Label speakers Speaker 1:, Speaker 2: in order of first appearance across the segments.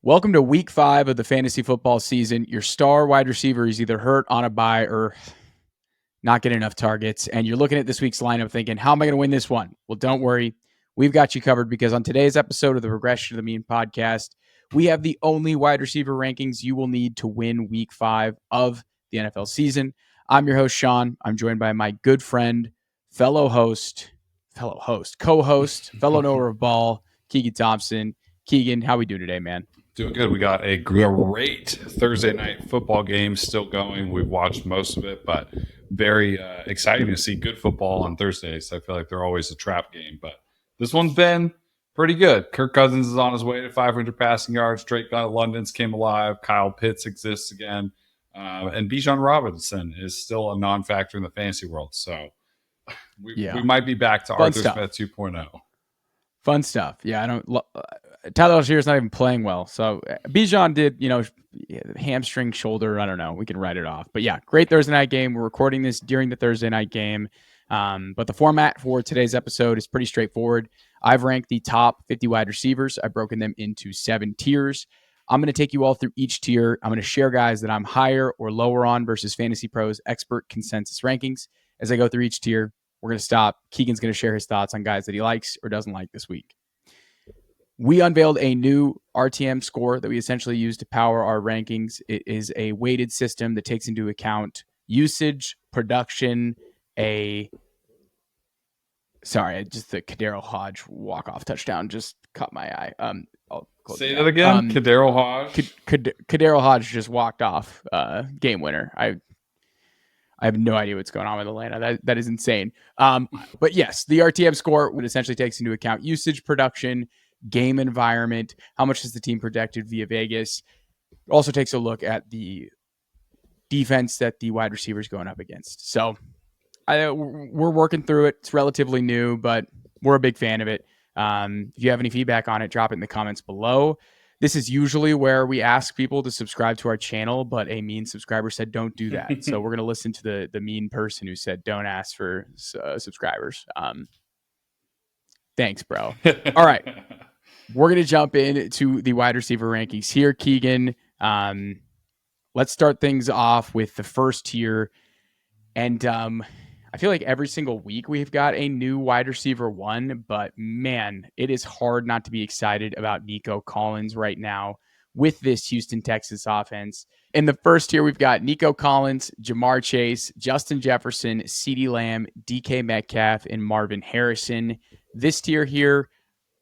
Speaker 1: Welcome to week 5 of the fantasy football season. Your star wide receiver is either hurt, on a bye, or not getting enough targets. And you're looking at this week's lineup thinking, how am I going to win this one? Well, don't worry. We've got you covered because on today's episode of the Regression to the Mean podcast, we have the only wide receiver rankings you will need to win week 5 of the NFL season. I'm your host, Shaun. I'm joined by my good friend, co-host, fellow knower of ball, Keegan Thompson. Keegan, how we do today, man?
Speaker 2: Doing good. We got a great Thursday night football game still going. We've watched most of it, but very exciting to see good football on Thursdays. I feel like they're always a trap game, but this one's been pretty good. Kirk Cousins is on his way to 500 passing yards. Drake London's came alive. Kyle Pitts exists again. And Bijan Robinson is still a non-factor in the fantasy world. So we might be back to Arthur Smith 2.0.
Speaker 1: Fun stuff. Yeah, Tyler Allgeier's not even playing well. So Bijan did, hamstring, shoulder. I don't know. We can write it off. But yeah, great Thursday night game. We're recording this during the Thursday night game. But the format for today's episode is pretty straightforward. I've ranked the top 50 wide receivers. I've broken them into 7 tiers. I'm going to take you all through each tier. I'm going to share guys that I'm higher or lower on versus Fantasy Pros expert consensus rankings. As I go through each tier, we're going to stop. Keegan's going to share his thoughts on guys that he likes or doesn't like this week. We unveiled a new RTM score that we essentially use to power our rankings. It is a weighted system that takes into account usage, production, the Kadero Hodge walk-off touchdown just caught my eye. I'll
Speaker 2: say that again. Kadero Hodge.
Speaker 1: Kadero Hodge just walked off game winner. I have no idea what's going on with Atlanta. That is insane. But yes, the RTM score would essentially takes into account usage, production, game environment, how much is the team protected via Vegas. It also takes a look at the defense that the wide receiver is going up against. So we're working through it. It's relatively new, but we're a big fan of it. If you have any feedback on it, drop it in the comments below. This is usually where we ask people to subscribe to our channel, but a mean subscriber said don't do that. So we're going to listen to the mean person who said don't ask for subscribers. Thanks, bro. All right. We're going to jump into the wide receiver rankings here, Keegan. Let's start things off with the first tier. And I feel like every single week we've got a new wide receiver one, but man, it is hard not to be excited about Nico Collins right now with this Houston Texans offense. In the first tier, we've got Nico Collins, Jamar Chase, Justin Jefferson, CeeDee Lamb, DK Metcalf, and Marvin Harrison. This tier here,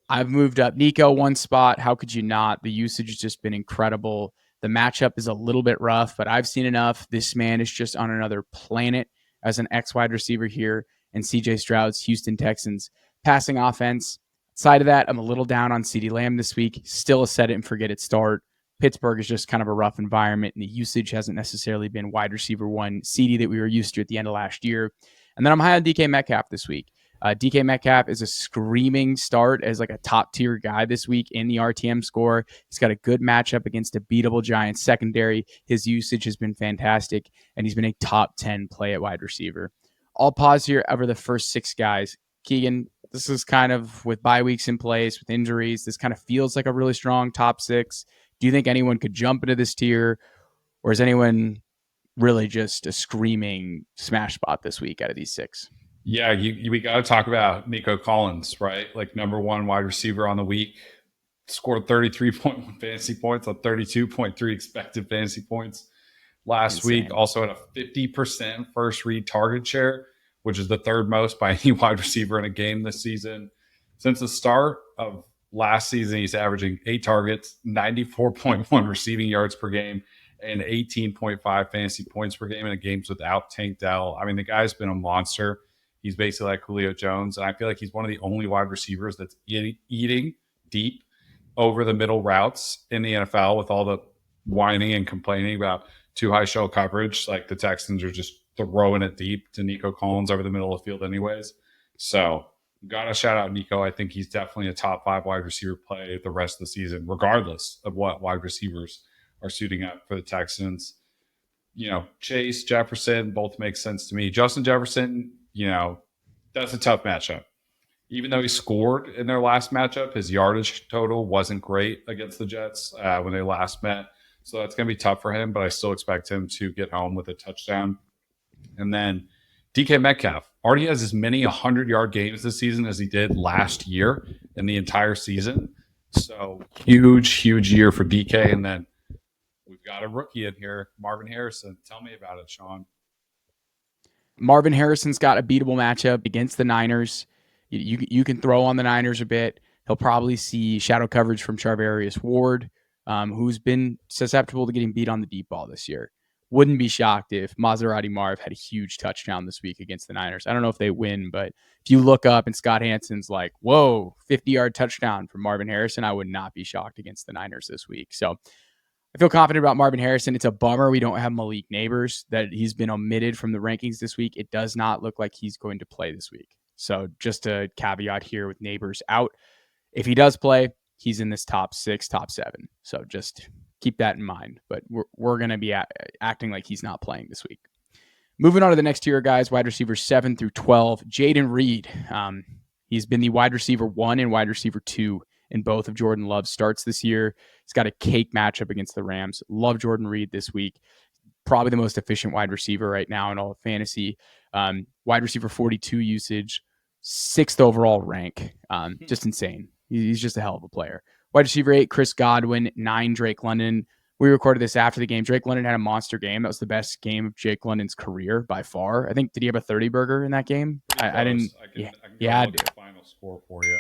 Speaker 1: I've moved up Nico one spot. How could you not? The usage has just been incredible. The matchup is a little bit rough, but I've seen enough. This man is just on another planet as an X-wide receiver here, and CJ Stroud's Houston Texans passing offense. Side of that, I'm a little down on CeeDee Lamb this week. Still a set it and forget it start. Pittsburgh is just kind of a rough environment, and the usage hasn't necessarily been wide receiver one CeeDee that we were used to at the end of last year. And then I'm high on DK Metcalf this week. DK Metcalf is a screaming start as like a top tier guy this week in the RTM score. He's got a good matchup against a beatable Giants secondary. His usage has been fantastic, and he's been a top 10 play at wide receiver. I'll pause here over the first 6 guys. Keegan, this is kind of with bye weeks in place, with injuries, this kind of feels like a really strong top 6. Do you think anyone could jump into this tier, or is anyone really just a screaming smash spot this week out of these 6?
Speaker 2: Yeah, we got to talk about Nico Collins, right? Like number 1 wide receiver on the week, scored 33.1 fantasy points on 32.3 expected fantasy points last week. Also had a 50% first read target share, which is the 3rd most by any wide receiver in a game this season. Since the start of last season, he's averaging 8 targets, 94.1 receiving yards per game, and 18.5 fantasy points per game in the games without Tank Dell. I mean, the guy's been a monster. He's basically like Julio Jones, and I feel like he's one of the only wide receivers that's eating deep over the middle routes in the NFL with all the whining and complaining about too high shell coverage. Like the Texans are just throwing it deep to Nico Collins over the middle of the field anyways. So got to shout out Nico. I think he's definitely a top 5 wide receiver play the rest of the season, regardless of what wide receivers are suiting up for the Texans. Chase, Jefferson, both make sense to me. Justin Jefferson, that's a tough matchup. Even though he scored in their last matchup, his yardage total wasn't great against the Jets when they last met. So that's going to be tough for him, but I still expect him to get home with a touchdown. And then DK Metcalf already has as many 100-yard games this season as he did last year in the entire season. So huge year for DK. And then we've got a rookie in here, Marvin Harrison. Tell me about it, Shaun.
Speaker 1: Marvin Harrison's got a beatable matchup against the Niners. You can throw on the Niners a bit. He'll probably see shadow coverage from Charvarius Ward, who's been susceptible to getting beat on the deep ball this year. Wouldn't be shocked if Maserati Marv had a huge touchdown this week against the Niners. I don't know if they win, but if you look up and Scott Hansen's like, whoa, 50-yard touchdown from Marvin Harrison, I would not be shocked against the Niners this week. So I feel confident about Marvin Harrison. It's a bummer we don't have Malik Neighbors, that he's been omitted from the rankings this week. It does not look like he's going to play this week. So just a caveat here with Neighbors out. If he does play, he's in this top 6, top 7. So just keep that in mind. But we're going to be acting like he's not playing this week. Moving on to the next tier, guys, wide receivers 7 through 12. Jayden Reed. He's been the wide receiver 1 and wide receiver 2 in both of Jordan Love's starts this year. He's got a cake matchup against the Rams. Love Jordan Reed this week. Probably the most efficient wide receiver right now in all of fantasy. Wide receiver 42 usage, 6th overall rank. Just insane. He's just a hell of a player. Wide receiver 8, Chris Godwin. 9, Drake London. We recorded this after the game. Drake London had a monster game. That was the best game of Jake London's career by far. I think, did he have a 30-burger in that game? I didn't.
Speaker 2: I can
Speaker 1: look
Speaker 2: at the final score for you.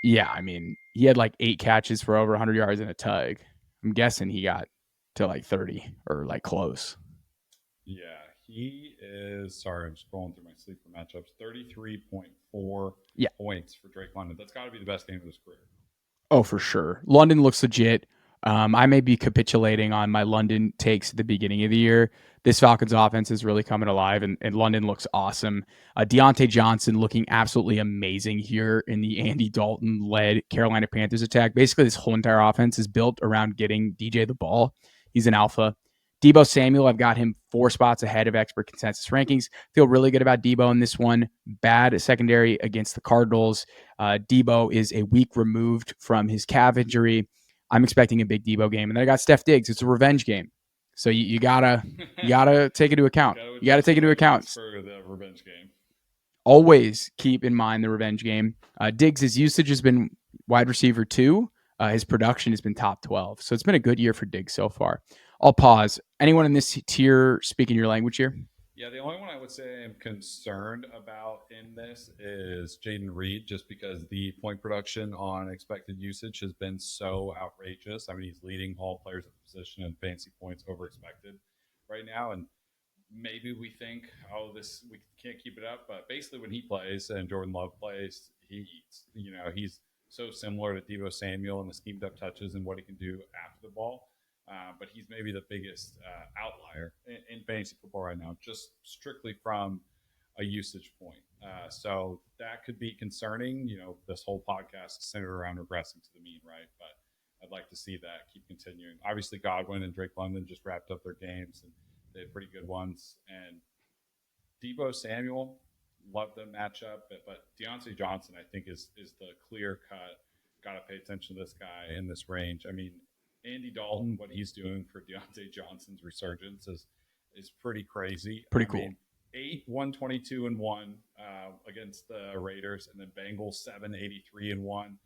Speaker 1: Yeah, I mean, he had like 8 catches for over 100 yards in a tug. I'm guessing he got to like 30 or like close.
Speaker 2: Yeah, he is. Sorry, I'm scrolling through my sleeper matchups. 33.4 points for Drake London. That's got to be the best game of his career.
Speaker 1: Oh, for sure. London looks legit. I may be capitulating on my London takes at the beginning of the year. This Falcons offense is really coming alive, and London looks awesome. Diontae Johnson looking absolutely amazing here in the Andy Dalton-led Carolina Panthers attack. Basically, this whole entire offense is built around getting DJ the ball. He's an alpha. Deebo Samuel, I've got him 4 spots ahead of expert consensus rankings. Feel really good about Deebo in this one. Bad secondary against the Cardinals. Deebo is a week removed from his calf injury. I'm expecting a big Deebo game. And then I got Steph Diggs. It's a revenge game. So you gotta take into account. You gotta take into account
Speaker 2: for the revenge game.
Speaker 1: Always keep in mind the revenge game. Diggs' usage has been wide receiver 2. His production has been top 12. So it's been a good year for Diggs so far. I'll pause. Anyone in this tier speaking your language here?
Speaker 2: Yeah, the only one I would say I'm concerned about in this is Jayden Reed, just because the point production on expected usage has been so outrageous. I mean, he's leading all players at the position in fantasy points over expected right now. And maybe we think, we can't keep it up. But basically when he plays and Jordan Love plays, he eats. He's so similar to Deebo Samuel and the schemed up touches and what he can do after the ball. But he's maybe the biggest outlier in fantasy football right now, just strictly from a usage point. So that could be concerning. This whole podcast is centered around regressing to the mean, right? But I'd like to see that keep continuing. Obviously, Godwin and Drake London just wrapped up their games, and they had pretty good ones. And Deebo Samuel, love the matchup. But Diontae Johnson, I think, is the clear cut. Got to pay attention to this guy in this range. I mean, Andy Dalton, what he's doing for Diontae Johnson's resurgence is pretty crazy.
Speaker 1: Pretty cool.
Speaker 2: Mean, 8-122-1 against the Raiders, and then Bengals 7-83-1.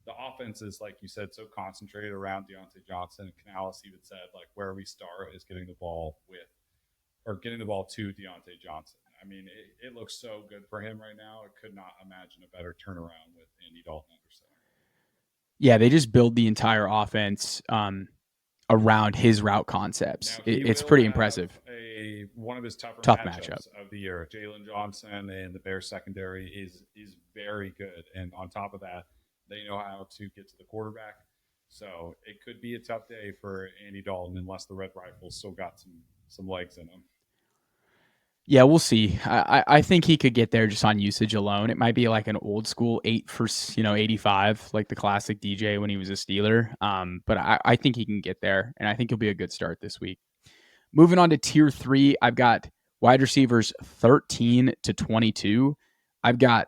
Speaker 2: The offense is, like you said, so concentrated around Diontae Johnson. And Canales even said, like, where we start is getting the ball to Diontae Johnson. I mean, it looks so good for him right now. I could not imagine a better turnaround with Andy Dalton under center.
Speaker 1: Yeah, they just build the entire offense around his route concepts. It's pretty impressive.
Speaker 2: One of his tough
Speaker 1: matchup
Speaker 2: of the year. Jalen Johnson and the Bears secondary is very good. And on top of that, they know how to get to the quarterback. So it could be a tough day for Andy Dalton unless the Red Rifles still got some legs in them.
Speaker 1: Yeah, we'll see. I think he could get there just on usage alone. It might be like an old school 8 for 85, like the classic DJ when he was a Steeler. But I think he can get there, and I think he'll be a good start this week. Moving on to tier 3, I've got wide receivers 13 to 22. I've got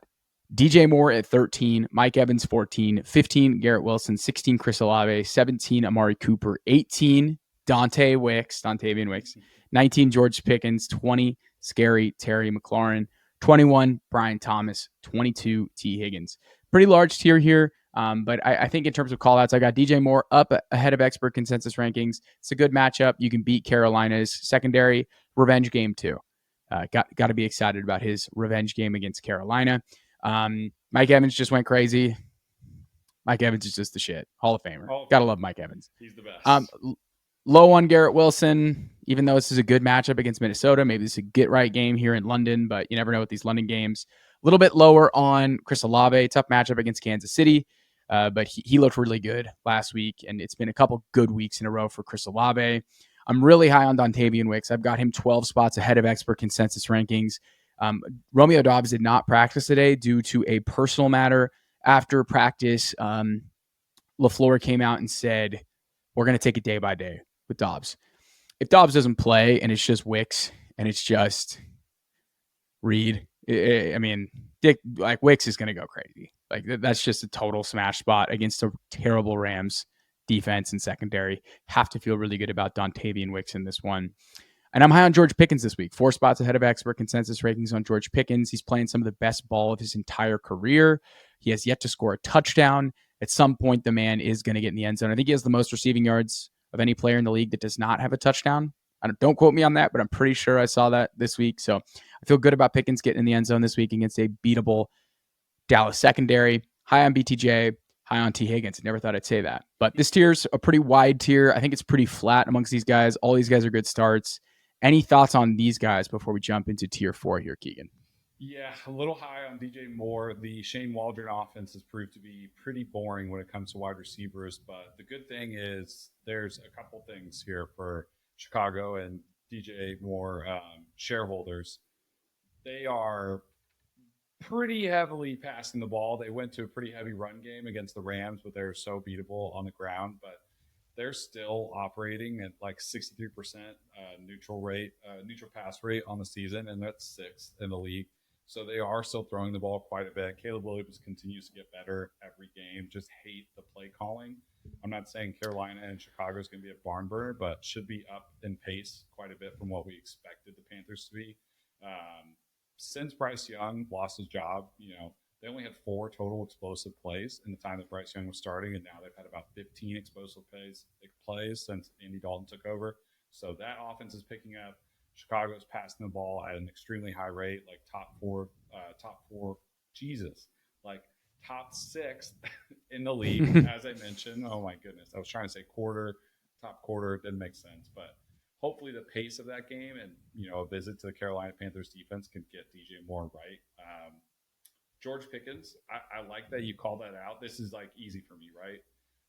Speaker 1: DJ Moore at 13, Mike Evans 14, 15 Garrett Wilson, 16 Chris Olave, 17 Amari Cooper, 18 Dontayvion Wicks, 19 George Pickens, 20 Scary Terry McLaurin, 21 Brian Thomas, 22 T Higgins. Pretty large tier here. But I think in terms of callouts, I got DJ Moore up ahead of expert consensus rankings. It's a good matchup. You can beat Carolina's secondary. Revenge game too. Got to be excited about his revenge game against Carolina. Mike Evans just went crazy. Mike Evans is just the shit. Hall of Famer. Gotta love Mike Evans.
Speaker 2: He's the best.
Speaker 1: Low on Garrett Wilson, even though this is a good matchup against Minnesota. Maybe this is a get right game here in London, but you never know with these London games. A little bit lower on Chris Olave. Tough matchup against Kansas City. But he looked really good last week, and it's been a couple good weeks in a row for Chris Olave. I'm really high on Dontayvion Wicks. I've got him 12 spots ahead of expert consensus rankings. Romeo Doubs did not practice today due to a personal matter. After practice, LaFleur came out and said, we're going to take it day by day with Doubs. If Doubs doesn't play and it's just Wicks and it's just Reed, Wicks is going to go crazy. That's just a total smash spot against a terrible Rams defense and secondary. Have to feel really good about Dontayvion Wicks in this one. And I'm high on George Pickens this week. 4 spots ahead of expert consensus rankings on George Pickens. He's playing some of the best ball of his entire career. He has yet to score a touchdown. At some point, the man is going to get in the end zone. I think he has the most receiving yards of any player in the league that does not have a touchdown. Don't quote me on that, but I'm pretty sure I saw that this week. So I feel good about Pickens getting in the end zone this week against a beatable Dallas secondary. High on BTJ, high on T Higgins. Never thought I'd say that. But this tier's a pretty wide tier. I think it's pretty flat amongst these guys. All these guys are good starts. Any thoughts on these guys before we jump into tier 4 here, Keegan?
Speaker 2: Yeah, a little high on DJ Moore. The Shane Waldron offense has proved to be pretty boring when it comes to wide receivers. But the good thing is there's a couple things here for Chicago and DJ Moore shareholders. They are pretty heavily passing the ball. They went to a pretty heavy run game against the Rams, but they're so beatable on the ground. But they're still operating at like 63% neutral pass rate on the season, and that's 6th in the league. So they are still throwing the ball quite a bit. Caleb Williams continues to get better every game. Just hate the play calling. I'm not saying Carolina and Chicago is going to be a barn burner, but should be up in pace quite a bit from what we expected the Panthers to be. Since Bryce Young lost his job, they only had 4 total explosive plays in the time that Bryce Young was starting, and now they've had about 15 explosive plays since Andy Dalton took over. So that offense is picking up. Chicago's passing the ball at an extremely high rate, like top 6th in the league, as I mentioned. Oh my goodness, I was trying to say top quarter, didn't make sense, but hopefully the pace of that game and a visit to the Carolina Panthers defense can get DJ Moore right. George Pickens, I like that you called that out. This is like easy for me, right?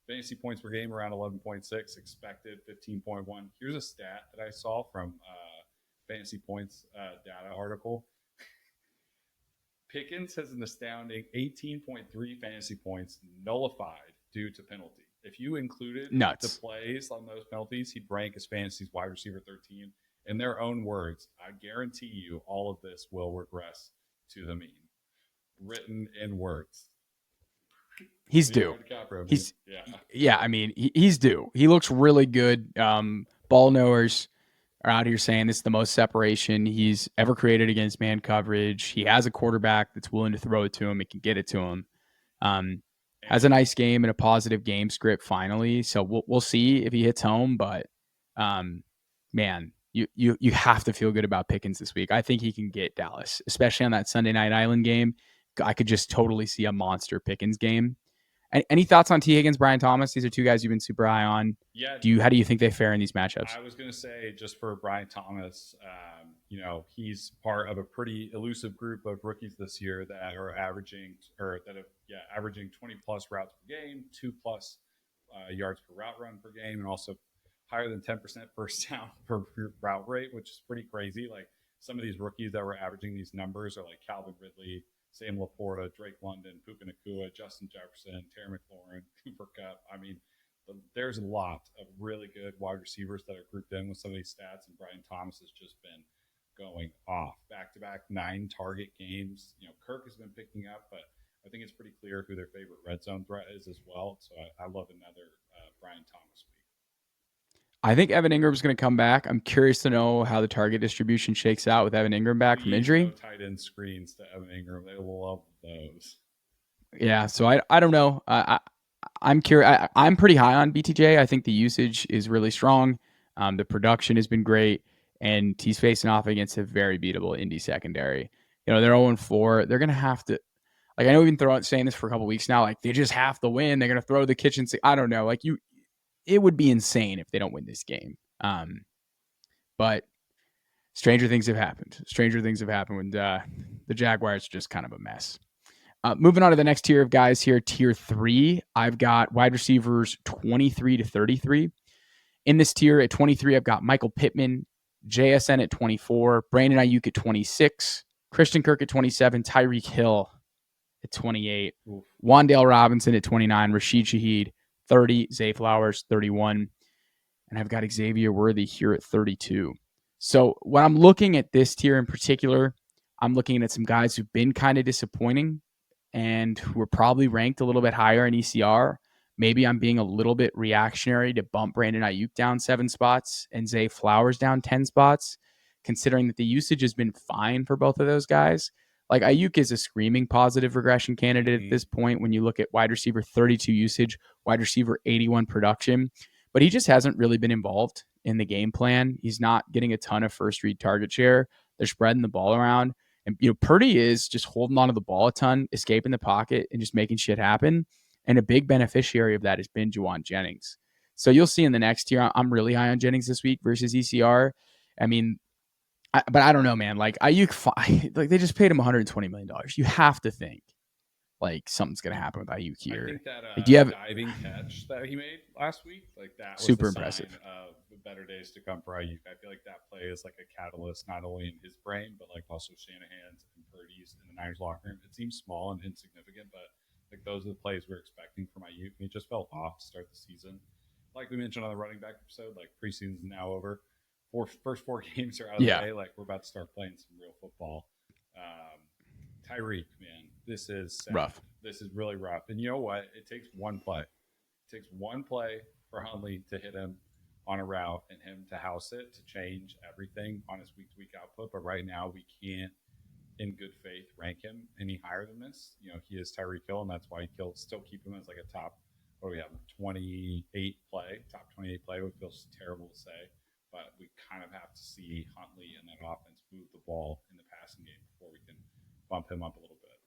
Speaker 2: Fantasy points per game around 11.6, expected 15.1. Here's a stat that I saw from Fantasy Points data article. Pickens has an astounding 18.3 fantasy points nullified due to penalty. If you included the plays on those penalties, he'd rank as fantasy's wide receiver 13. In their own words, I guarantee you all of this will regress to the mean. Written in words.
Speaker 1: He's due. He's due. He looks really good. Ball knowers are out here saying this is the most separation he's ever created against man coverage. He has a quarterback that's willing to throw it to him. It can get it to him. Has a nice game and a positive game script finally. So we'll see if he hits home. But man, you have to feel good about Pickens this week. I think he can get Dallas, especially on that Sunday Night Island game. I could just totally see a monster Pickens game. Any thoughts on T. Higgins, Brian Thomas? These are 2 guys you've been super high on.
Speaker 2: Yeah.
Speaker 1: How do you think they fare in these matchups?
Speaker 2: I was going to say, just for Brian Thomas, he's part of a pretty elusive group of rookies this year that are averaging 20 plus routes per game, 2 plus yards per route run per game, and also higher than 10% first down per route rate, which is pretty crazy. Like some of these rookies that were averaging these numbers are like Calvin Ridley, Sam Laporta, Drake London, Puka Nacua, Justin Jefferson, Terry McLaurin, Cooper Kupp. I mean, there's a lot of really good wide receivers that are grouped in with some of these stats, and Brian Thomas has just been going off. Back-to-back 9-target games. Kirk has been picking up, but I think it's pretty clear who their favorite red zone threat is as well. So I love another Brian Thomas week.
Speaker 1: I think Evan Ingram's going to come back. I'm curious to know how the target distribution shakes out with Evan Ingram back from injury.
Speaker 2: No tight end screens to Evan Ingram. They love those.
Speaker 1: Yeah, so I don't know. I'm curious. I'm pretty high on BTJ. I think the usage is really strong. The production has been great, and he's facing off against a very beatable Indy secondary. They're 0-4. They're going to have to. Like, I know we've been saying this for a couple weeks now. Like, they just have to win. They're going to throw the kitchen sink. I don't know. Like, it would be insane if they don't win this game. But stranger things have happened. Stranger things have happened when the Jaguars are just kind of a mess. Moving on to the next tier of guys here, tier 3, I've got wide receivers 23 to 33. In this tier at 23, I've got Michael Pittman, JSN at 24, Brandon Aiyuk at 26, Christian Kirk at 27, Tyreek Hill at 28, Wan'Dale Robinson at 29, Rashid Shaheed 30, Zay Flowers 31, and I've got Xavier Worthy here at 32. So when I'm looking at this tier in particular, I'm looking at some guys who've been kind of disappointing and who are probably ranked a little bit higher in ECR. Maybe I'm being a little bit reactionary to bump Brandon Aiyuk down 7 spots and Zay Flowers down 10 spots, considering that the usage has been fine for both of those guys. Like, Aiyuk is a screaming positive regression candidate at this point when you look at wide receiver 32 usage, wide receiver 81 production, but he just hasn't really been involved in the game plan. He's not getting a ton of first read target share. They're spreading the ball around. And, Purdy is just holding onto the ball a ton, escaping the pocket, and just making shit happen. And a big beneficiary of that has been Jauan Jennings. So you'll see in the next year, I'm really high on Jennings this week versus ECR. I mean, but I don't know, man. Like, Aiyuk, like, they just paid him $120 million. You have to think, like, something's going to happen with Aiyuk here.
Speaker 2: I think that
Speaker 1: like, do you have
Speaker 2: diving catch that he made last week, like, that was
Speaker 1: super
Speaker 2: the sign
Speaker 1: impressive
Speaker 2: of the better days to come for Aiyuk. I feel like that play is like a catalyst, not only in his brain, but like also Shanahan's and Purdy's in the Niners locker room. It seems small and insignificant, but like, those are the plays we're expecting from Aiyuk. He just fell off to start the season. Like we mentioned on the running back episode, like, preseason's now over. First 4 games are out of the way. Like, we're about to start playing some real football. Tyreek, man, this is sad.
Speaker 1: Rough.
Speaker 2: This is really rough. And you know what? It takes one play. It takes one play for Huntley to hit him on a route and him to house it to change everything on his week-to-week output. But right now, we can't, in good faith, rank him any higher than this. He is Tyreek Hill, and that's why he'll still keep him as like a top, what do we have, 28 play, top 28 play, which feels terrible to say. But we kind of have to see Huntley and that offense move the ball in the passing game before we can bump him up a little bit.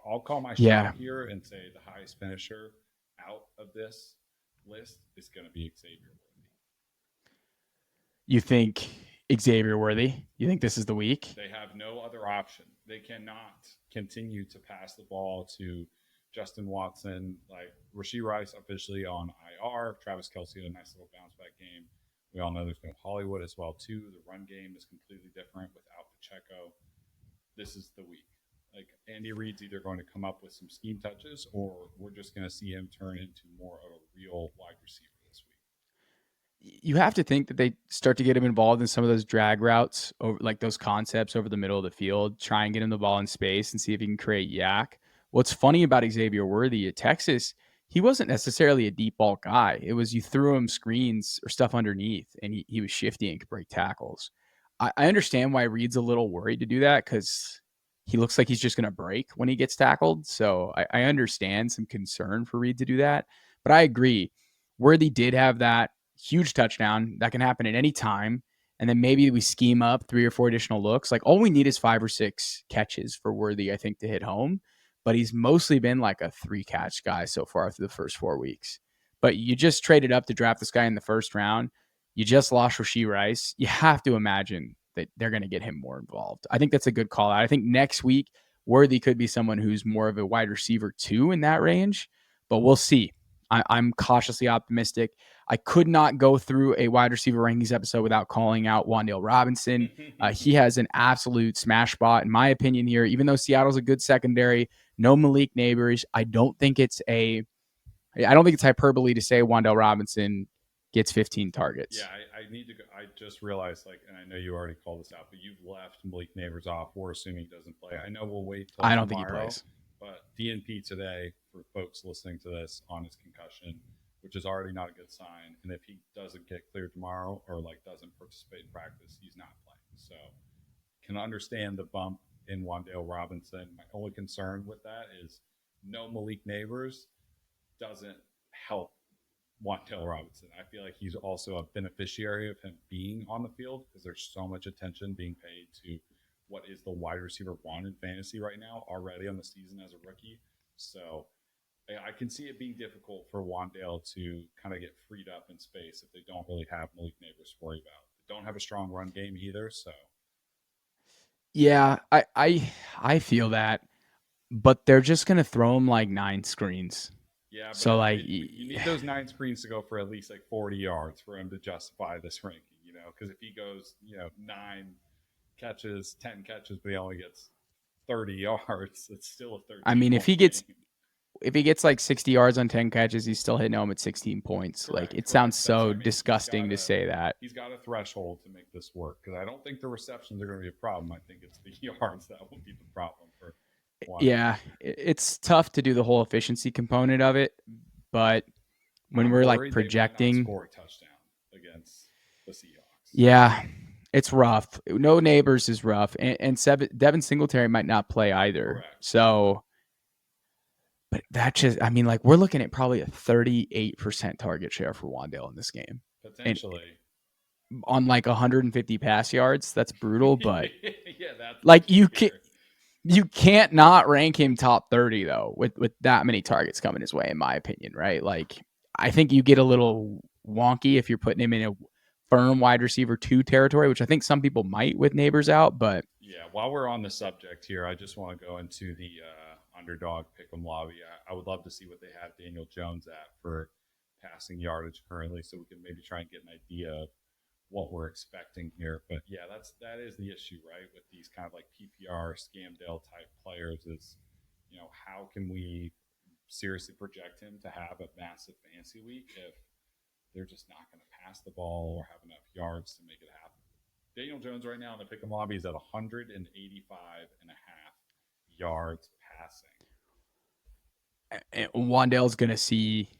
Speaker 2: I'll call my shot here and say the highest finisher out of this list is going to be Xavier Worthy.
Speaker 1: You think Xavier Worthy? You think this is the week?
Speaker 2: They have no other option. They cannot continue to pass the ball to Justin Watson. Like, Rashid Rice officially on IR. Travis Kelce had a nice little bounce back game. We all know there's no Hollywood as well, too. The run game is completely different without Pacheco. This is the week. Like, Andy Reid's either going to come up with some scheme touches, or we're just going to see him turn into more of a real wide receiver this week.
Speaker 1: You have to think that they start to get him involved in some of those drag routes, over, like those concepts over the middle of the field, try and get him the ball in space and see if he can create yak. What's funny about Xavier Worthy at Texas, he wasn't necessarily a deep ball guy. It was you threw him screens or stuff underneath, and he was shifty and could break tackles. I understand why Reed's a little worried to do that, because he looks like he's just going to break when he gets tackled. So I understand some concern for Reed to do that. But I agree. Worthy did have that huge touchdown. That can happen at any time. And then maybe we scheme up 3 or 4 additional looks. Like, all we need is 5 or 6 catches for Worthy, I think, to hit home. But he's mostly been like a 3-catch guy so far through the first 4 weeks. But you just traded up to draft this guy in the first round. You just lost Rashid Rice. You have to imagine that they're going to get him more involved. I think that's a good call out. I think next week, Worthy could be someone who's more of a wide receiver 2 in that range, but we'll see. I'm cautiously optimistic. I could not go through a wide receiver rankings episode without calling out Wan'Dale Robinson. He has an absolute smash spot, in my opinion, here. Even though Seattle's a good secondary, no Malik Neighbors, I don't think it's hyperbole to say Wan'Dale Robinson gets 15 targets.
Speaker 2: Yeah, I need to go. I just realized, like, and I know you already called this out, but you've left Malik Neighbors off. We're assuming he doesn't play. I know we'll wait till
Speaker 1: I
Speaker 2: tomorrow,
Speaker 1: don't think he plays.
Speaker 2: but DNP today, for folks listening to this, on his concussion, which is already not a good sign. And if he doesn't get cleared tomorrow or, like, doesn't participate in practice, he's not playing. So can understand the bump in Wan'Dale Robinson. My only concern with that is no Malik Neighbors doesn't help Wan'Dale Robinson. I feel like he's also a beneficiary of him being on the field because there's so much attention being paid to what is the wide receiver one in fantasy right now already on the season as a rookie. So I can see it being difficult for Wan'Dale to kind of get freed up in space if they don't really have Malik Neighbors to worry about. They don't have a strong run game either, so.
Speaker 1: Yeah, I feel that, but they're just gonna throw him like 9 screens.
Speaker 2: Yeah, but
Speaker 1: so like
Speaker 2: you need those 9 screens to go for at least like 40 yards for him to justify this ranking, because if he goes, 9 catches, 10 catches, but he only gets 30 yards, it's still a 13.
Speaker 1: I mean, if he gets like 60 yards on 10 catches, he's still hitting home at 16 points.
Speaker 2: Correct,
Speaker 1: like it sounds so
Speaker 2: what I mean.
Speaker 1: disgusting to say that.
Speaker 2: He's got a threshold to make this work because I don't think the receptions are going to be a problem. I think it's the yards that will be the problem for.
Speaker 1: Yeah, it's tough to do the whole efficiency component of it, but when we're like projecting,
Speaker 2: score a touchdown against the Seahawks.
Speaker 1: Yeah, it's rough. No Neighbors is rough, and Devin Singletary might not play either.
Speaker 2: Correct.
Speaker 1: So, but that just, I mean, like we're looking at probably a 38% target share for Wan'Dale in this game,
Speaker 2: potentially.
Speaker 1: And on like 150 pass yards. That's brutal, but
Speaker 2: yeah, that's
Speaker 1: like you can't not rank him top 30 though with that many targets coming his way, in my opinion, right? Like I think you get a little wonky if you're putting him in a firm wide receiver 2 territory, which I think some people might with Neighbors out. But
Speaker 2: yeah, while we're on the subject here, I just want to go into the underdog pick'em lobby. I would love to see what they have Daniel Jones at for passing yardage currently, so we can maybe try and get an idea of what we're expecting here. But yeah, that is the issue, right? With these kind of like PPR scamdale type players is, how can we seriously project him to have a massive fantasy week if they're just not going to pass the ball or have enough yards to make it happen? Daniel Jones right now in the pick'em lobby is at 185.5 yards passing.
Speaker 1: And Wan'Dale's going to see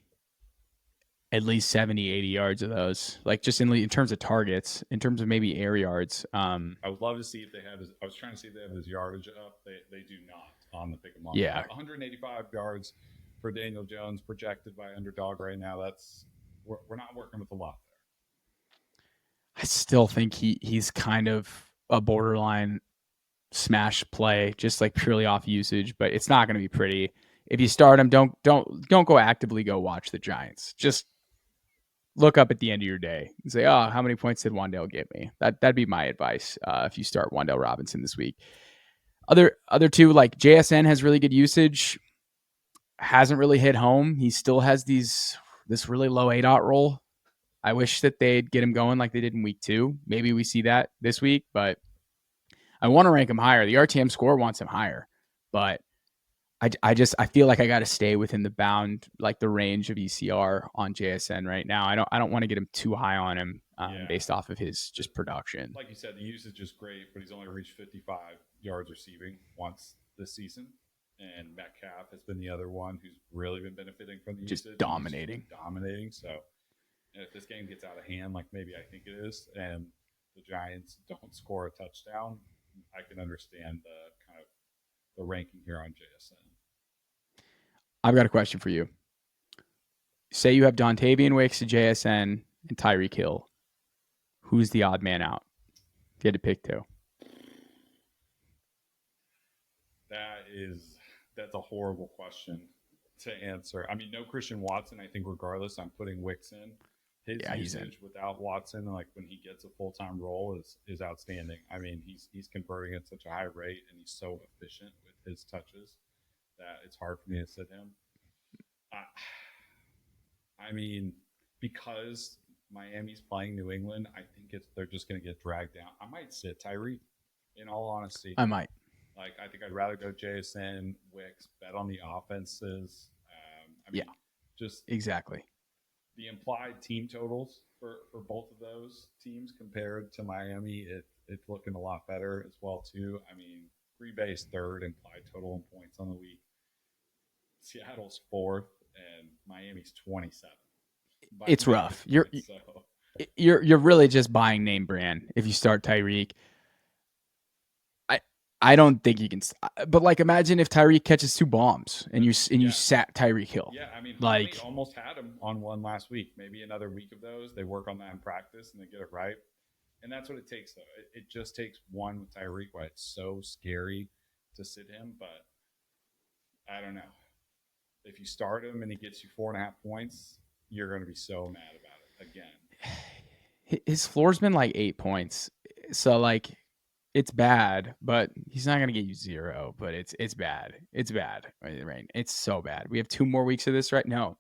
Speaker 1: at least 70, 80 yards of those, like just in terms of targets, in terms of maybe air yards.
Speaker 2: I would love to see if they have his, I was trying to see if they have his yardage up. They do not on the pick 'em up.
Speaker 1: Yeah.
Speaker 2: 185 yards for Daniel Jones projected by underdog right now. We're not working with a lot there.
Speaker 1: I still think he's kind of a borderline smash play, just like purely off usage, but it's not going to be pretty. If you start him, don't go actively go watch the Giants. Just look up at the end of your day and say, oh, how many points did Wan'Dale get me? That'd be my advice if you start Wan'Dale Robinson this week. Other two, like JSN has really good usage, hasn't really hit home. He still has this really low ADOT roll. I wish that they'd get him going like they did in week 2. Maybe we see that this week, but I want to rank him higher. The RTM score wants him higher, but I feel like I got to stay within the bound, like the range of ECR on JSN right now. I don't want to get him too high on him based off of his just production.
Speaker 2: Like you said, the usage is great, but he's only reached 55 yards receiving once this season. And Metcalf has been the other one who's really been benefiting from the usage.
Speaker 1: Just dominating.
Speaker 2: So if this game gets out of hand, like maybe I think it is, and the Giants don't score a touchdown, I can understand the kind of the ranking here on JSN.
Speaker 1: I've got a question for you. Say you have Dontayvion, Wicks, JSN, and Tyreek Hill. Who's the odd man out? If you had to pick 2.
Speaker 2: That's a horrible question to answer. I mean, no Christian Watson. I think regardless, I'm putting Wicks in. His usage without Watson, like when he gets a full-time role, is outstanding. I mean, he's converting at such a high rate, and he's so efficient with his touches that it's hard for me to sit him. I mean, because Miami's playing New England, I think they're just going to get dragged down. I might sit Tyreek, in all honesty.
Speaker 1: I might.
Speaker 2: Like, I think I'd rather go JSN, Wicks, bet on the offenses.
Speaker 1: Just exactly.
Speaker 2: The implied team totals for both of those teams compared to Miami, it's looking a lot better as well too. I mean, Green Bay's third implied total in points on the week. Seattle's fourth, and Miami's 27th.
Speaker 1: It's rough.
Speaker 2: Points,
Speaker 1: You're really just buying name brand if you start Tyreek. I don't think you can. But like, imagine if Tyreek catches 2 bombs and you sat Tyreek Hill.
Speaker 2: Yeah, I mean,
Speaker 1: like
Speaker 2: Miami almost had him on one last week. Maybe another week of those. They work on that in practice and they get it right. And that's what it takes, though. It just takes one with Tyreek. Why it's so scary to sit him, but I don't know. If you start him and he gets you 4.5 points, you're going to be so mad about it again.
Speaker 1: His floor's been like 8 points, so like it's bad, but he's not going to get you 0. But it's bad. It's bad, right? It's so bad. We have 2 more weeks of this, right? No,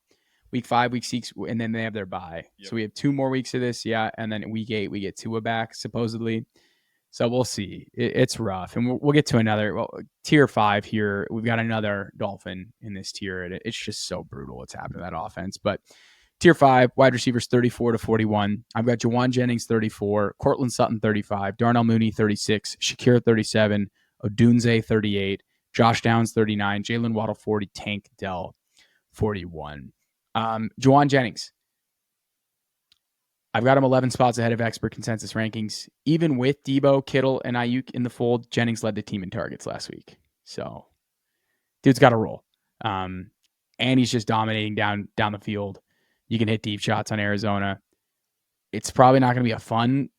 Speaker 1: week 5, week 6, and then they have their bye. Yep. So we have 2 more weeks of this, yeah, and then week 8 we get Tua back supposedly. So we'll see. It's rough, and we'll get to another tier 5 here. We've got another Dolphin in this tier, and it's just so brutal what's happened to that offense. But tier 5, wide receivers 34 to 41. I've got Jauan Jennings 34, Cortland Sutton 35, Darnell Mooney 36, Shakir 37, Odunze 38, Josh Downs 39, Jalen Waddle 40, Tank Dell 41. Jauan Jennings, I've got him 11 spots ahead of expert consensus rankings. Even with Deebo, Kittle, and Aiyuk in the fold, Jennings led the team in targets last week. So, dude's got to roll. And he's just dominating down the field. You can hit deep shots on Arizona. It's probably not going to be a fun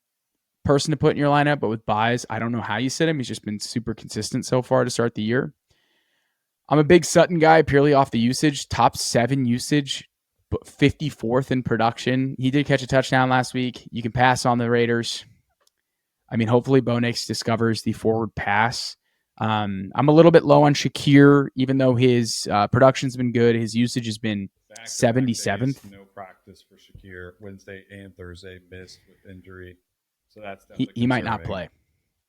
Speaker 1: person to put in your lineup, but with buys, I don't know how you sit him. He's just been super consistent so far to start the year. I'm a big Sutton guy purely off the usage. Top 7 usage, but 54th in production. He did catch a touchdown last week. You can pass on the Raiders. I mean, hopefully Bo Nix discovers the forward pass. I'm a little bit low on Shakir, even though his production's been good. His usage has been 77th.
Speaker 2: No practice for Shakir. Wednesday and Thursday missed with injury. So that's
Speaker 1: he might not play.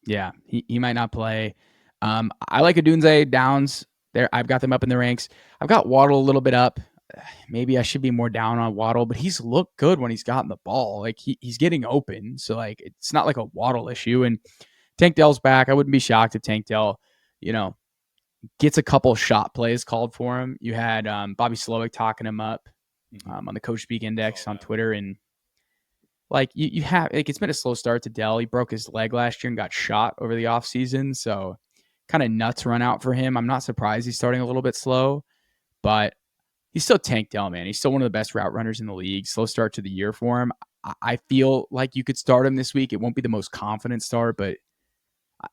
Speaker 1: Yeah, he might not play. I like Odunze, Downs. There, I've got them up in the ranks. I've got Waddle a little bit up. Maybe I should be more down on Waddle, but he's looked good when he's gotten the ball. Like he's getting open. So like it's not like a Waddle issue. And Tank Dell's back. I wouldn't be shocked if Tank Dell, gets a couple shot plays called for him. You had Bobby Slowick talking him up on the Coach Speak Index on Twitter. And like you have, like, it's been a slow start to Dell. He broke his leg last year and got shot over the offseason. So kind of nuts run out for him. I'm not surprised he's starting a little bit slow, but he's still Tank Dell, man. He's still one of the best route runners in the league. Slow start to the year for him. I feel like you could start him this week. It won't be the most confident start, but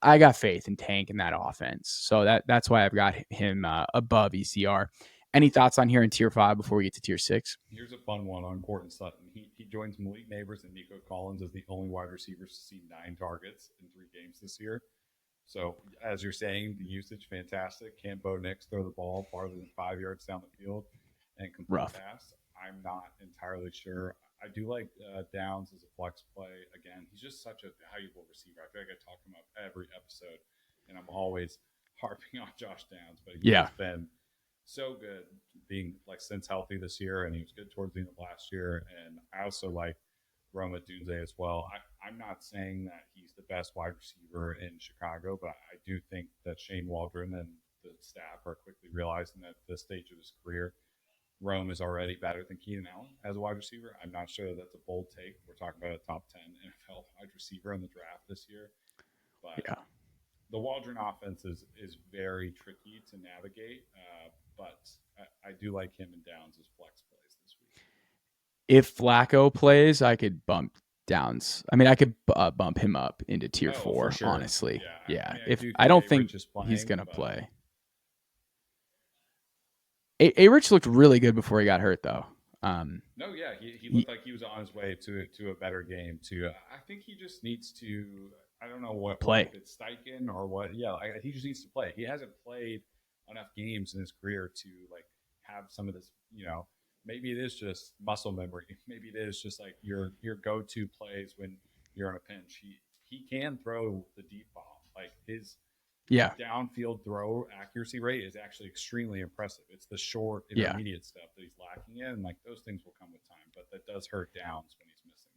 Speaker 1: I got faith in Tank in that offense. So that's why I've got him above ECR. Any thoughts on here in tier 5 before we get to tier 6?
Speaker 2: Here's a fun one on Cortland Sutton. He joins Malik Neighbors and Nico Collins as the only wide receivers to see 9 targets in 3 games this year. So, as you're saying, the usage, fantastic. Can Bo Nix throw the ball farther than 5 yards down the field and complete pass? I'm not entirely sure. I do like Downs as a flex play. Again, he's just such a valuable receiver. I feel like I talk him up every episode, and I'm always harping on Josh Downs. But he's been so good being since healthy this year, and he was good towards the end of last year. And I also like Rome Odunze as well. I'm not saying that he's the best wide receiver in Chicago, but I do think that Shane Waldron and the staff are quickly realizing that at this stage of his career, Rome is already better than Keenan Allen as a wide receiver. I'm not sure that's a bold take. We're talking about a top 10 NFL wide receiver in the draft this year. But the Waldron offense is very tricky to navigate, but I do like him and Downs as flex plays this week.
Speaker 1: If Flacco plays, I could bump Downs. I mean, I could bump him up into tier 4, sure. Honestly. Yeah. I don't think he's going to play. A-Rich looked really good before he got hurt, though.
Speaker 2: He looked like he was on his way to a better game, too. I think he just needs to, I don't know what
Speaker 1: play.
Speaker 2: If it's Steichen or what. Yeah, he just needs to play. He hasn't played enough games in his career to, have some of this, maybe it is just muscle memory. Maybe it is just your go-to plays when you're in a pinch. He can throw the deep ball. His downfield throw accuracy rate is actually extremely impressive. It's the short, intermediate stuff that he's lacking in, and those things will come with time. But that does hurt Downs when he's missing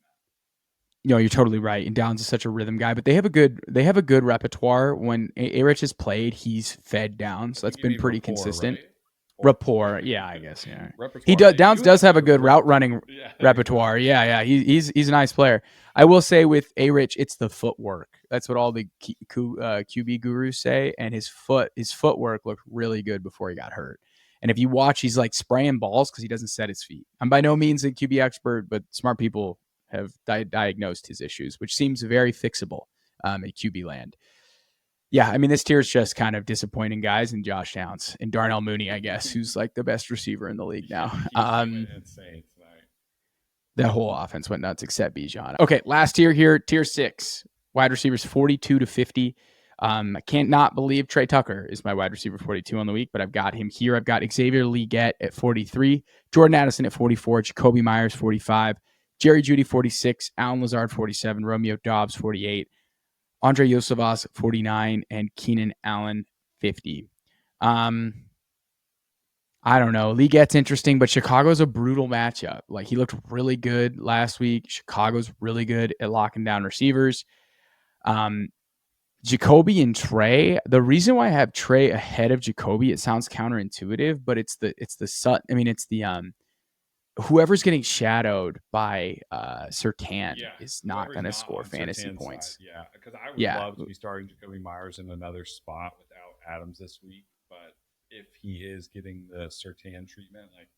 Speaker 1: You're totally right. And Downs is such a rhythm guy, but they have a good repertoire. When A-Rich has played, he's fed down. So that's been pretty consistent.
Speaker 2: Right?
Speaker 1: Rapport, yeah, I guess, yeah. He
Speaker 2: Repertoire.
Speaker 1: does. Downs does have a good route running
Speaker 2: Yeah,
Speaker 1: repertoire. Yeah. He's a nice player. I will say with A-Rich, it's the footwork. That's what all the QB gurus say. And his footwork looked really good before he got hurt. And if you watch, he's like spraying balls because he doesn't set his feet. I'm by no means a QB expert, but smart people have diagnosed his issues, which seems very fixable at QB land. Yeah, I mean, this tier is just kind of disappointing guys, and Josh Downs and Darnell Mooney, I guess, who's like the best receiver in the league now.
Speaker 2: Insane tonight.
Speaker 1: That whole offense went nuts except Bijan. Okay, last tier here, tier 6, wide receivers 42 to 50. I can't not believe Trey Tucker is my wide receiver 42 on the week, but I've got him here. I've got Xavier Legette at 43, Jordan Addison at 44, Jacoby Myers 45, Jerry Jeudy 46, Allen Lazard 47, Romeo Doubs 48, Andre Yosevas 49, and Keenan Allen 50. I don't know. Legette's interesting, but Chicago's a brutal matchup. Like, he looked really good last week. Chicago's really good at locking down receivers. Jacoby and Trey. The reason why I have Trey ahead of Jacoby, it sounds counterintuitive, but it's the whoever's getting shadowed by Surtain is not going to score fantasy points.
Speaker 2: Side. Yeah, because I would love to be starting Jacoby Myers in another spot without Adams this week, but if he is getting the Surtain treatment, like,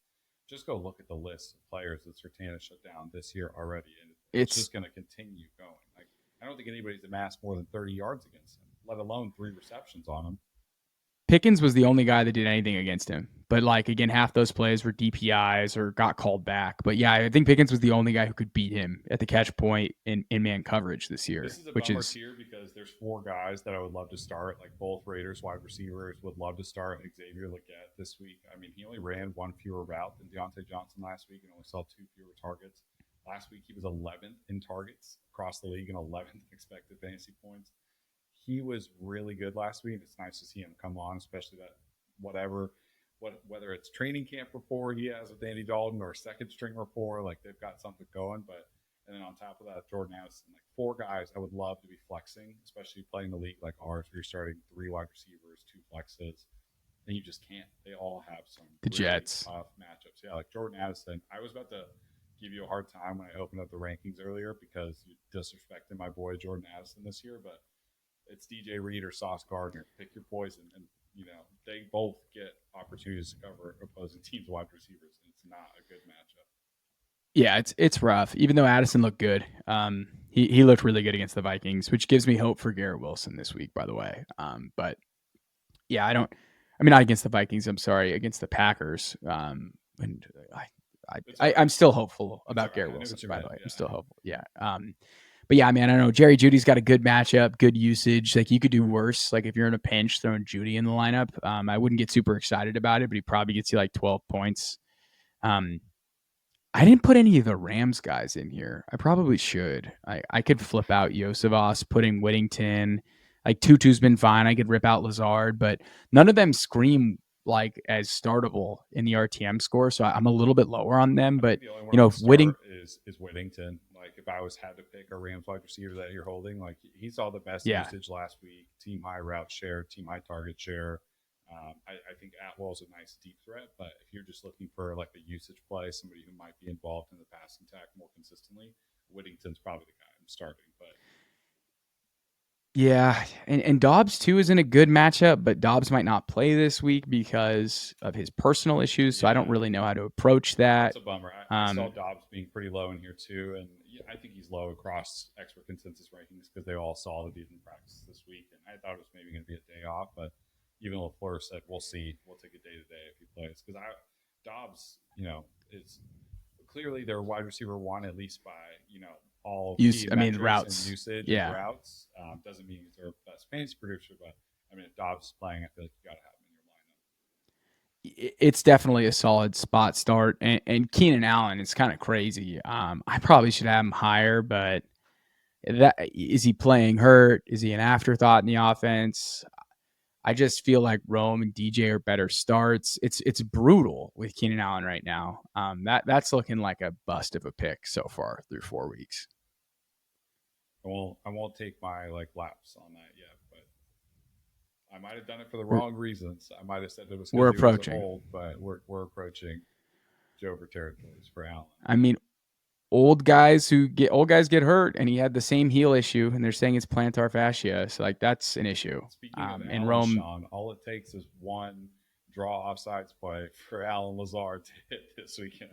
Speaker 2: just go look at the list of players that Surtain has shut down this year already, and it's just going to continue going. Like, I don't think anybody's amassed more than 30 yards against him, let alone 3 receptions on him.
Speaker 1: Pickens was the only guy that did anything against him. But, like, again, half those plays were DPIs or got called back. But, yeah, I think Pickens was the only guy who could beat him at the catch point in man coverage this year.
Speaker 2: This is a bummer tier because there's 4 guys that I would love to start. Like, both Raiders wide receivers would love to start Xavier Legette this week. I mean, he only ran 1 fewer route than Diontae Johnson last week and only saw 2 fewer targets. Last week, he was 11th in targets across the league and 11th expected fantasy points. He was really good last week. It's nice to see him come on, especially that whether it's training camp rapport he has with Andy Dalton or second string rapport, like, they've got something going. But and then on top of that, Jordan Addison, like, 4 guys I would love to be flexing, especially playing the league like ours, where you're starting 3 wide receivers, 2 flexes, and you just can't. They all have some
Speaker 1: Jets
Speaker 2: tough matchups. Yeah, like Jordan Addison. I was about to give you a hard time when I opened up the rankings earlier because you disrespected my boy Jordan Addison this year, but it's DJ Reed or Sauce Gardner. Pick your poison, and they both get opportunities to cover opposing teams' wide receivers. And it's not a good matchup.
Speaker 1: Yeah, it's rough. Even though Addison looked good, he looked really good against the Vikings, which gives me hope for Garrett Wilson this week, by the way. But yeah, not against the Vikings. I'm sorry, against the Packers. And I'm still hopeful about Garrett Wilson. By the way, I'm still hopeful. Yeah. But yeah, man, I don't know. Jerry Judy's got a good matchup, good usage. Like, you could do worse. Like, if you're in a pinch, throwing Judy in the lineup, I wouldn't get super excited about it, but he probably gets you like 12 points. I didn't put any of the Rams guys in here. I probably should. I could flip out Yosevas, putting Whittington. Like, Tutu's been fine. I could rip out Lazard, but none of them scream like as startable in the RTM score. So I'm a little bit lower on them. But if Whittington
Speaker 2: is Whittington. Like, if I had to pick a Rams wide receiver that you're holding, like, he saw the best usage last week. Team high route share, team high target share. I think Atwell's a nice deep threat, but if you're just looking for like a usage play, somebody who might be involved in the passing attack more consistently, Whittington's probably the guy I'm starting. But
Speaker 1: yeah, and Dobbs too is in a good matchup, but Dobbs might not play this week because of his personal issues. So I don't really know how to approach that.
Speaker 2: It's a bummer. I saw Dobbs being pretty low in here too, and I think he's low across expert consensus rankings because they all saw that he didn't practice this week, and I thought it was maybe going to be a day off, but even LaFleur said, we'll see. We'll take a day-to-day if he plays. Because Dobbs, is clearly their wide receiver 1, at least by, all routes. And usage of routes. Doesn't mean he's their best fantasy producer, but, if Dobbs is playing, I feel like you got to have him in your lineup.
Speaker 1: It's definitely a solid spot start. And Keenan Allen is kind of crazy. I probably should have him higher, but is he playing hurt? Is he an afterthought in the offense? I just feel like Rome and DJ are better starts. It's brutal with Keenan Allen right now. That's looking like a bust of a pick so far through 4 weeks.
Speaker 2: I won't take my laps on that yet, but I might have done it for the wrong reasons. I might have said it was
Speaker 1: We're
Speaker 2: because he was
Speaker 1: approaching.
Speaker 2: old, but we're approaching Jover territories for Allen.
Speaker 1: I mean, old guys get hurt, and he had the same heel issue, and they're saying it's plantar fascia. So that's an issue.
Speaker 2: Speaking of
Speaker 1: In
Speaker 2: Allen,
Speaker 1: Rome,
Speaker 2: Shaun, all it takes is one draw offsides play for Allen Lazard to hit this weekend.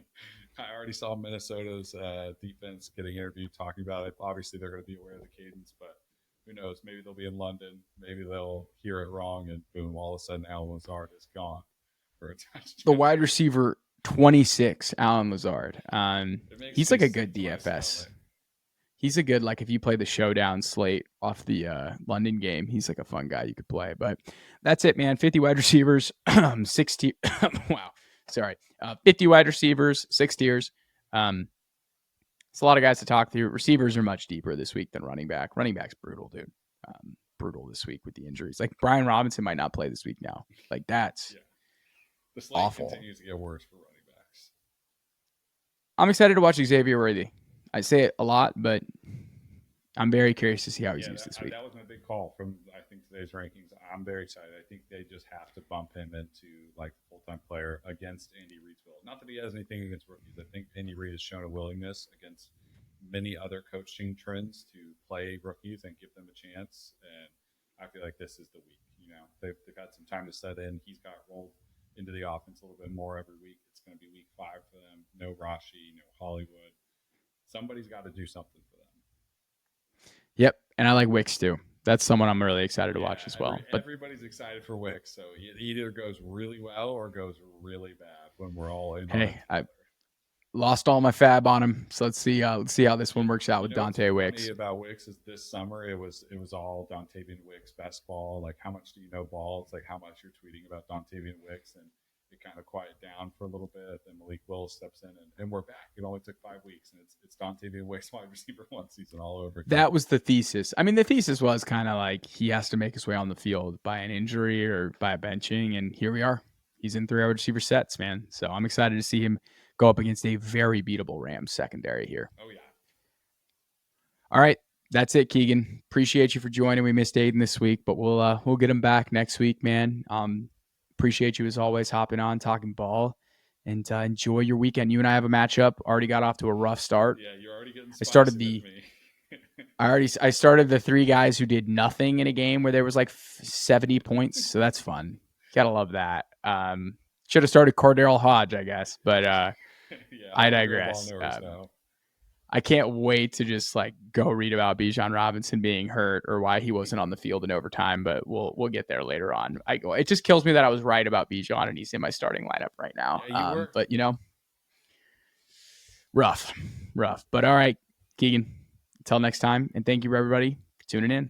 Speaker 2: I already saw Minnesota's defense getting interviewed talking about it. Obviously, they're going to be aware of the cadence, but who knows? Maybe they'll be in London. Maybe they'll hear it wrong, and boom, all of a sudden, Allen Lazard is gone for a touchdown.
Speaker 1: the wide receiver 26, Allen Lazard. He's like a good DFS. He's a good, if you play the showdown slate off the London game, he's like a fun guy you could play. But that's it, man. 50 wide receivers, 60. Wow. Sorry. 50 wide receivers, 6 tiers. It's a lot of guys to talk through. Receivers are much deeper this week than running back. Running back's brutal, dude. Brutal this week with the injuries. Brian Robinson might not play this week now. That's
Speaker 2: the slate
Speaker 1: awful.
Speaker 2: Continues to get worse for running backs.
Speaker 1: I'm excited to watch Xavier Worthy. I say it a lot, but I'm very curious to see how he's used this week.
Speaker 2: That was my big call from, I think, today's rankings. I'm very excited. I think they just have to bump him into full-time player against Andy Reid's will. Not that he has anything against rookies. I think Andy Reid has shown a willingness against many other coaching trends to play rookies and give them a chance. And I feel like this is the week. They've had some time to set in. He's got rolled into the offense a little bit more every week. It's going to be week 5 for them. No Rashid, no Hollywood. Somebody's got to do something for them.
Speaker 1: Yep, and I like Wicks too. That's someone I'm really excited to watch as well.
Speaker 2: But everybody's excited for Wicks, so it either goes really well or goes really bad when we're all in.
Speaker 1: Hey, I lost all my fab on him, so let's see how this one works out with Diontae Wicks.
Speaker 2: Funny about Wicks is this summer it was all Dontayvion Wicks best ball. How much do you know ball? It's how much you're tweeting about Dontayvion Wicks, and it kind of quieted down for a little bit. Then Malik Willis steps in, and we're back. It only took 5 weeks, and it's Dontayvion Wicks wide receiver 1 season all over again.
Speaker 1: That was the thesis. I mean, the thesis was kind of he has to make his way on the field by an injury or by a benching, and here we are. He's in 3 wide receiver sets, man. So I'm excited to see him go up against a very beatable Rams secondary here.
Speaker 2: Oh, yeah.
Speaker 1: All right. That's it, Keegan. Appreciate you for joining. We missed Aidan this week, but we'll get him back next week, man. Appreciate you as always hopping on, talking ball, and enjoy your weekend. You and I have a matchup. Already got off to a rough start.
Speaker 2: Yeah, you're already getting
Speaker 1: I started the 3 guys who did nothing in a game where there was 70 points, so that's fun. Gotta love that. Should have started Cordell Hodge, I guess, but I digress. I can't wait to just go read about Bijan Robinson being hurt or why he wasn't on the field in overtime, but we'll get there later on. It just kills me that I was right about Bijan and he's in my starting lineup right now.
Speaker 2: Yeah,
Speaker 1: but rough. But all right, Keegan, until next time, and thank you everybody for tuning in.